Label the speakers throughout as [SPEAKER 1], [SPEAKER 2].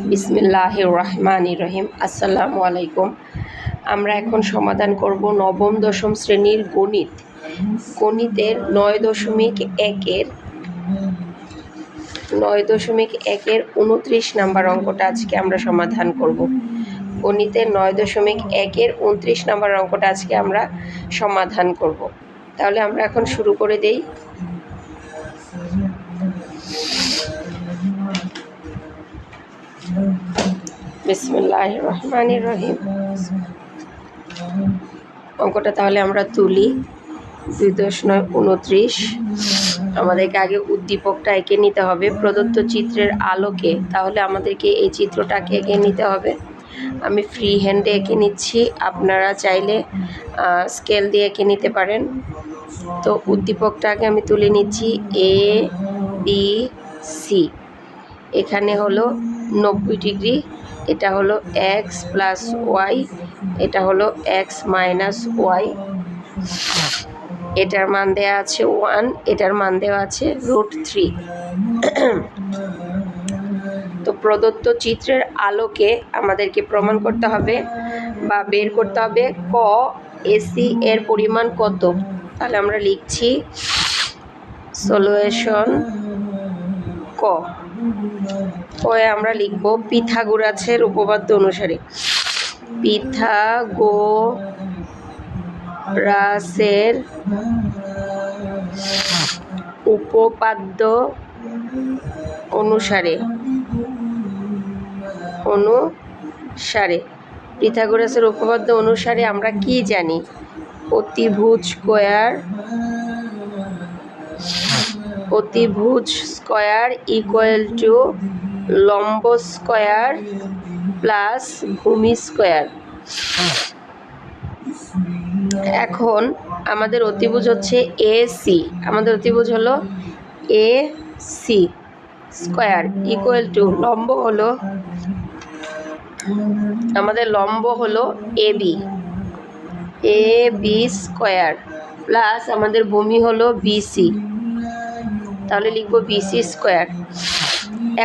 [SPEAKER 1] বিসমিল্লাহির রহমানির রহিম। আসসালামু আলাইকুম। আমরা এখন সমাধান করব নবম দশম শ্রেণীর গণিতের 9.1-এর 29 নাম্বার অঙ্কটা আজকে আমরা সমাধান করব। গণিতের 9.1-এর 29 নাম্বার অঙ্কটা আজকে আমরা সমাধান করব। তাহলে আমরা এখন শুরু করে দেই। বিসমিল্লাহির রহমানির রহিম। অঙ্কটা তাহলে আমরা তুলি। 2.9-29। আমাদেরকে আগে উদ্দীপকটা এঁকে নিতে হবে প্রদত্ত চিত্রের আলোকে। তাহলে আমাদেরকে এই চিত্রটাকে এঁকে নিতে হবে। আমি ফ্রি হ্যান্ডে এঁকে নিচ্ছি, আপনারা চাইলে স্কেল দিয়ে এঁকে নিতে পারেন। তো উদ্দীপকটাকে আমি তুলে নিচ্ছি ABC। এখানে হলো 90 ডিগ্রি, এটা হলো x প্লাস ওয়াই, এটা হলো x মাইনাস ওয়াই। এটার মান দেওয়া আছে 1, এটার মান দেওয়া আছে √3। তো প্রদত্ত চিত্রের আলোকে আমাদেরকে প্রমাণ করতে হবে বা বের করতে হবে ক এসি এর পরিমাণ কত। তাহলে আমরা লিখছি সলিউশন কয়ে আমরা লিখব পিথাগোরাসের উপপাদ্য অনুসারে। পিথাগোরাসের উপপাদ্য অনুসারে পিথাগোরাসের উপপাদ্য অনুসারে আমরা কি জানি? অতিভুজ স্কয়ার ইকুয়াল টু লম্ব স্কয়ার প্লাস ভূমি স্কয়ার। এখন আমাদের অতিভুজ হচ্ছে এসি, আমাদের অতিভুজ হলো এসি স্কয়ার ইকুয়াল টু লম্ব হলো আমাদের লম্ব হলো এবি স্কয়ার প্লাস আমাদের ভূমি হলো বিসি। তাহলে লিখবো বিসি স্কয়ার।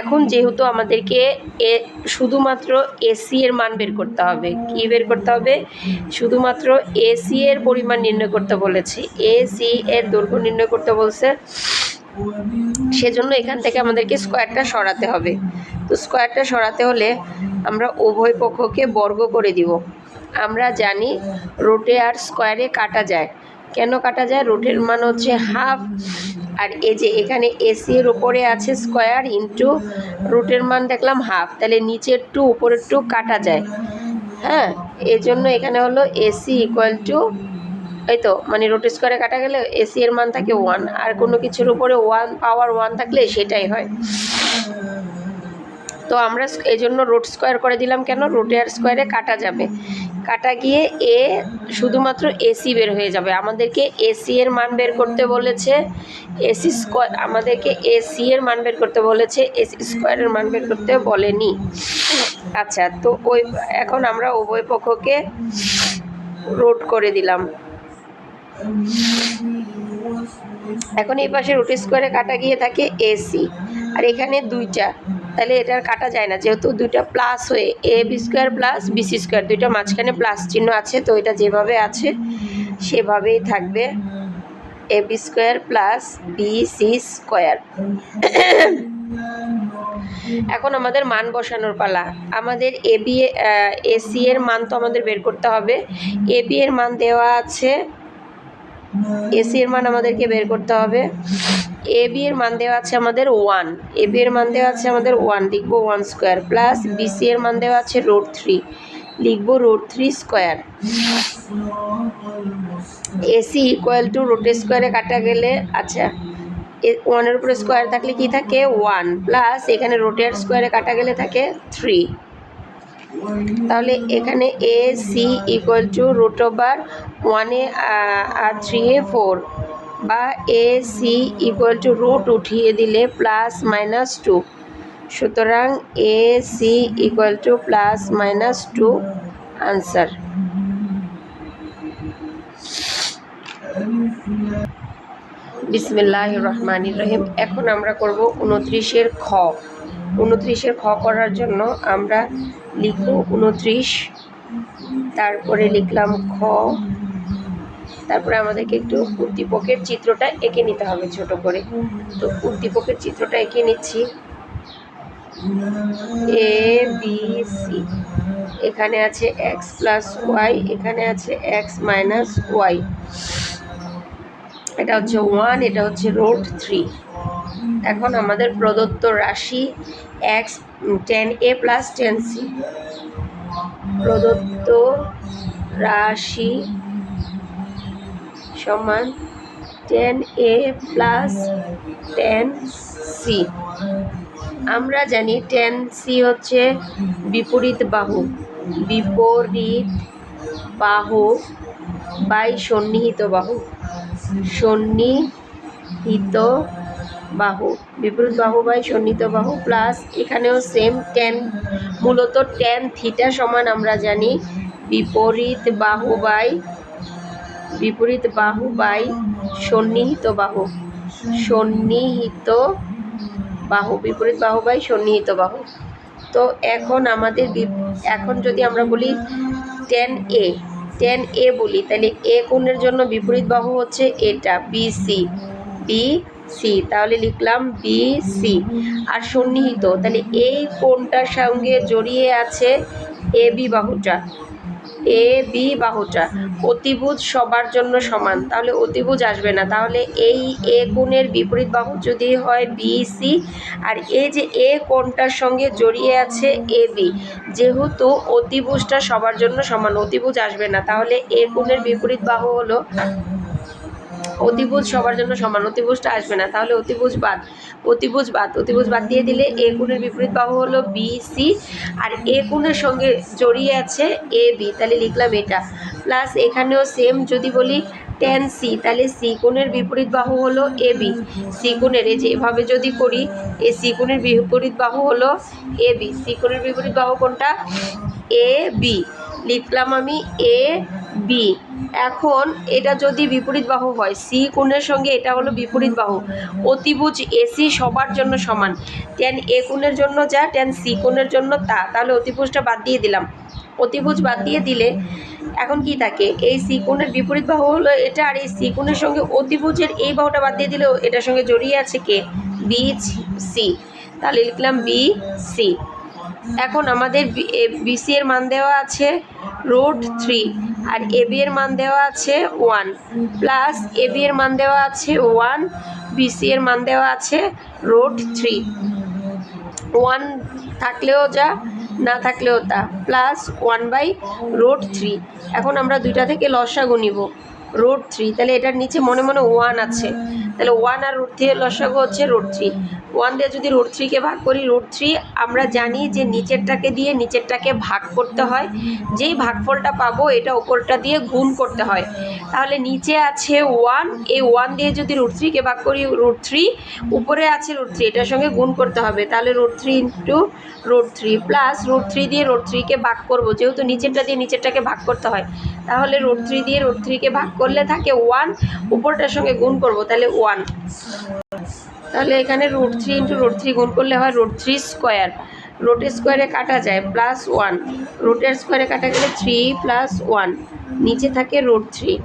[SPEAKER 1] এখন যেহেতু আমাদেরকে শুধুমাত্র এসি এর মান বের করতে হবে, কি বের করতে হবে? শুধুমাত্র এসি এর পরিমাণ নির্ণয় করতে বলেছে, এসি এর দৈর্ঘ্য নির্ণয় করতে বলছে। সেজন্য এখান থেকে আমাদেরকে স্কয়ারটা সরাতে হবে। তো স্কয়ারটা সরাতে হলে আমরা উভয় পক্ষকে বর্গ করে দিব। আমরা জানি রুটে আর স্কয়ারে কাটা যায়। কেন কাটা যায়? রুটের মান হচ্ছে হাফ, আর এই যে এখানে এসি এর উপরে আছে স্কয়ার ইন্টু রুটের মান দেখলাম হাফ, তাহলে নিচের টু উপরের টু কাটা যায়। হ্যাঁ, এই জন্য এখানে হলো এসি ইকুয়াল টু, এই তো মানে রুট স্কয়ারে কাটা গেলে এসি এর মান থাকে 1, আর কোনো কিছুর উপরে 1 পাওয়ার 1 থাকলে সেটাই হয়। তো আমরা এই জন্য রুট স্কয়ার করে দিলাম। কেন? রুটে আর স্কয়ারে কাটা যাবে, কাটা গিয়ে শুধুমাত্র এসি বের হয়ে যাবে। আমাদেরকে এসি এর মান বের করতে বলেছে, এসি স্কয়ার আমাদেরকে এসি এর মান বের করতে বলেছে, এসি স্কয়ারের মান বের করতে বলেনি। আচ্ছা, তো এখন আমরা উভয় পক্ষকে রুট করে দিলাম। এখন এই পাশে রুট স্কয়ারে কাটা গিয়ে থাকে এসি, আর এখানে দুইটা, তাহলে এটার কাটা যায় না, যেহেতু দুইটা প্লাস হয়ে A B square plus BC square, দুইটা মাঝখানে প্লাস চিহ্ন আছে, তো এটা যেভাবে আছে সেভাবেই থাকবে, A B square plus BC square. এখন আমাদের মান বসানোর পালা। আমাদের এসি এর মান তো আমাদের বের করতে হবে। এবি এর মান দেওয়া আছে, এসি এর মান আমাদেরকে বের করতে হবে। এবি এর মান দেওয়া আছে আমাদের 1, এবি এর মান দেওয়া আছে আমাদের 1, লিখবো 1 স্কয়ার প্লাস বিসি এর মান দেওয়া আছে √3, লিখবো √3 square. AC equal to root স্কয়ারে কাটা গেলে, আচ্ছা 1 এর উপরে স্কয়ার থাকলে কি থাকে 1, প্লাস এখানে রুটের স্কয়ারে কাটা গেলে থাকে 3। তাহলে এখানে এ সি ইকুয়াল টু √1 আর 3 4, বা A C equal to root উঠিয়ে দিলে +-2, সুতরাং A C equal to +-2 answer. বিসমিল্লাহির রহমানির রহিম। এখন আমরা করব 29-এর খ। 29-এর খ করার জন্য আমরা লিখব 29, তারপরে লিখলাম খ, তারপরে আমাদেরকে একটু উদ্দীপকের চিত্রটা এঁকে নিতে হবে ছোট করে। তো উদ্দীপকের চিত্রটা এঁকে নিচ্ছি। এ বি সি, এখানে আছে এক্স প্লাস ওয়াই, এখানে আছে এক্স মাইনাস ওয়াই, এটা হচ্ছে 1, এটা হচ্ছে √3। এখন আমাদের প্রদত্ত রাশি x tan a plus tan c, প্রদত্ত রাশি সমান tan a plus tan c। আমরা জানি tan c হচ্ছে বিপরীত বাহু, বিপরীত বাহু বাই সন্নিহিত বাহু, সন্নিহিত বাহু, বিপরীত বাহু বাই সন্নিহিত বাহু, প্লাস এখানেও সেম tan, মূলত tan থিটা সমান আমরা জানি বিপরীত বাহু বাই সন্নিহিত বাহু, সন্নিহিত বাহু, বিপরীত বাহু বাই সন্নিহিত বাহু। তো এখন আমাদের এখন যদি আমরা বলি tan a বলি, তাহলে এ কোণের জন্য বিপরীত বাহু হচ্ছে এটা BC, তাহলে লিখলাম BC। আর সন্নিহিত, তাহলে এই কোণটার সঙ্গে জড়িয়ে আছে AB বাহুটা, অতিভুজ সবার জন্য সমান, তাহলে অতিভুজ আসবে না। তাহলে এই এ কোণের বিপরীত বাহু যদি হয় BC, আর এই যে এ কোণটার সঙ্গে জড়িয়ে আছে AB, যেহেতু অতিভুজটা সবার জন্য সমান, অতিভুজ আসবে না, তাহলে এ কোণের বিপরীত বাহু হলো, অতিভুজ সবার জন্য সমান, অতিভুজটা আসবে না, তাহলে অতিভুজ বাদ দিয়ে দিলে এ কোণের বিপরীত বাহু হলো BC, আর এ কোণের সঙ্গে জড়িয়ে আছে AB, তাহলে লিখলাম এটা, প্লাস এখানেও সেম যদি বলি tan C, তাহলে C কোণের বিপরীত বাহু হলো AB, C কোণের, এই যে এভাবে যদি করি, এই C কোণের বিপরীত বাহু হলো AB, C কোণের বিপরীত বাহু কোনটা? AB, লিখলাম আমি AB। এখন এটা যদি বিপরীত বাহু হয়, C কোণের সঙ্গে এটা হলো বিপরীত বাহু, অতিভুজ AC সবার জন্য সমান, tan A কোণের জন্য যা, tan C কোণের জন্য তা, তাহলে অতিভুজটা বাদ দিয়ে দিলাম। অতিভুজ বাদ দিয়ে দিলে এখন কি থাকে, এই C কোণের বিপরীত বাহু হলো এটা, আর এই C কোণের সঙ্গে অতিভুজের এই বাহুটা বাদ দিয়ে দিলেও এটার সঙ্গে জড়িয়ে আছে কে? BC, তাহলে লিখলাম BC। এখন আমাদের BC এর মান দেওয়া আছে √3, আর AB এর মান দেওয়া আছে 1, প্লাস AB এর মান দেওয়া আছে 1, BC এর মান দেওয়া আছে √3, 1 থাকলেও যা, না থাকলেও তা, প্লাস 1/√3। এখন আমরা দুইটা থেকে লসাগু নিব, √3, তাহলে এটার নিচে মনে মনে 1 আছে, তাহলে 1 আর √3 এর লসাগু হচ্ছে √3, 1 দিয়ে যদি √3-কে ভাগ করি, √3 আমরা জানি যে নিচেরটাকে দিয়ে নিচেরটাকে ভাগ করতে হয়, যেই ভাগফলটা পাবো এটা উপরটা দিয়ে গুণ করতে হয়, তাহলে নিচে আছে 1, এই 1 দিয়ে যদি √3-কে ভাগ করি, √3, উপরে আছে √3, এটার সঙ্গে গুণ করতে হবে, তাহলে √3 × √3, প্লাস √3 দিয়ে √3-কে ভাগ করব, যেহেতু নিচেরটা দিয়ে নিচেরটাকে ভাগ করতে হয়, তাহলে √3 দিয়ে √3-কে ভাগ করলে থাকে 1, উপরটার সঙ্গে গুণ করব, তাহলে 1, তাহলে এখানে √3 × √3 গুণ করলে হয় √3², রুটের স্কোয়ারে কাটা যায় +1, রুটের স্কোয়ারে কাটা গেলে 3 + 1, নিচে থাকে √3,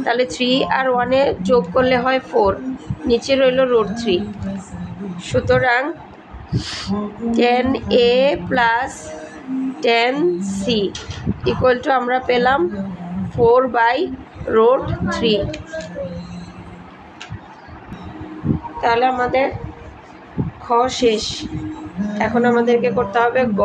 [SPEAKER 1] তাহলে 3 আর 1-এ যোগ করলে হয় 4, নিচে রইল √3। সুতরাং tan A + tan C = আমরা পেলাম 4/√3। তাহলে আমাদের খ শেষ, এখন আমাদেরকে করতে হবে গ।